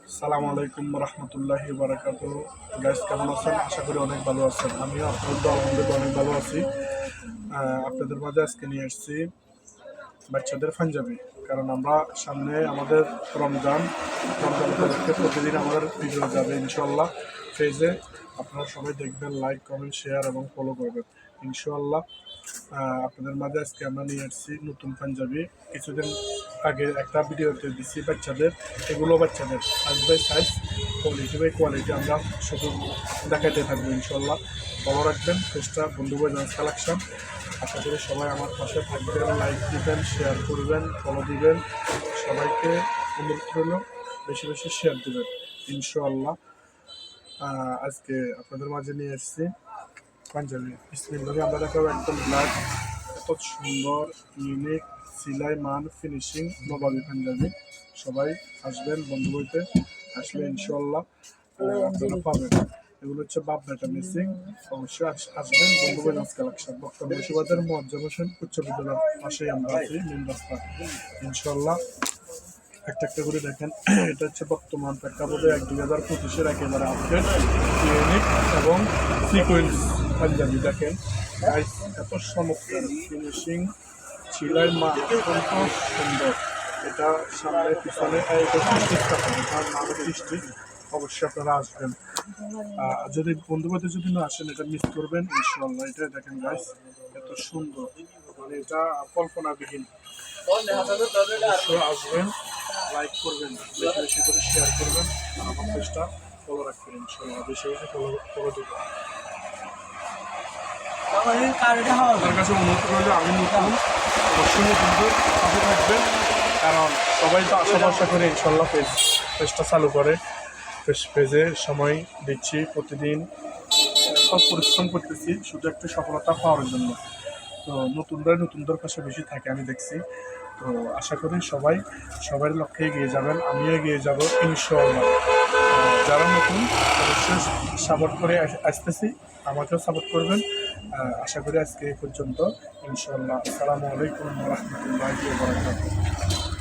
আসসালামু আলাইকুম রহমতুল্লাহি বারাকাতুহু। গাইস, কেমন আছেন? আশা করি অনেক ভালো আছেন। আমিও আপনাদের আলহামদুলিল্লাহ অনেক ভালো আছি। আপনাদের মাঝে আজকে নিয়ে এসেছি বাচ্চাদের পাঞ্জাবি। কারণ আমরা সামনে আমাদের রমজান উপলক্ষে প্রতিদিন আমাদের ভিডিও যাবে ইনশাল্লাহ পেজে। আপনারা সবাই দেখবেন, লাইক কমেন্ট শেয়ার এবং ফলো করবেন ইনশাল্লাহ। আপনাদের মাঝে আজকে আমরা নিয়ে এসেছি নতুন পাঞ্জাবি। কিছুদিন আগে একটা ভিডিওতে দিচ্ছি বাচ্চাদের, এগুলো বাচ্চাদের size by size, quality by quality আমরা শুধু দেখাইতে থাকবো ইনশাল্লাহ। ভালো রাখবেন পেজটা বন্ধু ভাই কালেকশন। আশা করি সবাই আমার পাশে থাকবেন, লাইক দিবেন, শেয়ার করবেন, ফলো দিবেন। সবাইকে অনুরোধ রইল বেশি বেশি শেয়ার দিবেন ইনশাল্লাহ। আজকে আপনাদের মাঝে নিয়ে এসেছি পাঞ্জাবি। বিসমিল্লাহি, আমরা দেখাবো একদম ব্ল্যাক, এত সুন্দর ইউনিক সিলাই মান ফিনিশিং নবাবী পাঞ্জাবি। সবাই আসবেন, বন্ধু বইতে আসলে ইনশাল্লাহ আপনারা পাবেন। এগুলো হচ্ছে বাপ বেটা মিসিং। অবশ্যই আসবেন বন্ধু বই নাচ কালেকশন, বক্তব্য মুর্শিদাবাদের মোয়াজ্জেম হোসেন উচ্চ বিদ্যালয়ের পাশেই আমরা আছি, মেন রাস্তা ইনশাল্লাহ। একটা একটা করে দেখেন। এটা হচ্ছে বর্তমান প্রেক্ষাপটে 2025-এর একেবারে আপডেট ইউনিক এবং সিকোয়েন্স পাঞ্জাবি। দেখেন গাইস, এত চমৎকার ফিনিশিং, সিলাই মান অত্যন্ত সুন্দর। এটা সামনে পিছনে এটা সৃষ্টি। অবশ্যই আপনারা আসবেন। যদি বন্ধু বান্ধব যদি না আসেন, এটা মিস করবেন ইনশাল্লাহ। এটা দেখেন গাইস, এত সুন্দর, মানে এটা কল্পনাবিহীন। অবশ্যই আসবেন, লাইক করবেন, বেশি বেশি করে শেয়ার করবেন, আর আমার পেজটা ফলো রাখবেন ইনশাল্লাহ। বেশি বেশি ফলো দেবেন। আপনার কাছে অনুরোধ করলে আমি নতুন, অবশ্যই নতুনদের পাশে থাকবেন। কারণ সবাই তো আশা ভরসা করে ইনশাল্লাহ পেজটা চালু করে। পেজে সময় দিচ্ছি, প্রতিদিন সব পরিশ্রম করতেছি শুধু একটু সফলতা পাওয়ার জন্য। তো নতুনদের পাশে বেশি থাকে আমি দেখছি। তো আশা করি সবার লক্ষ্যে এগিয়ে যাবেন, আমিও এগিয়ে যাব ইনশাআল্লাহ। যারা নতুন অবশ্যই সাপোর্ট করে আসতেছি, আমাকেও সাপোর্ট করবেন। আশা করি আজকে এই পর্যন্ত ইনশাআল্লাহ। আসসালামু আলাইকুম ওয়া রাহমাতুল্লাহি ওয়া বারাকাতুহু।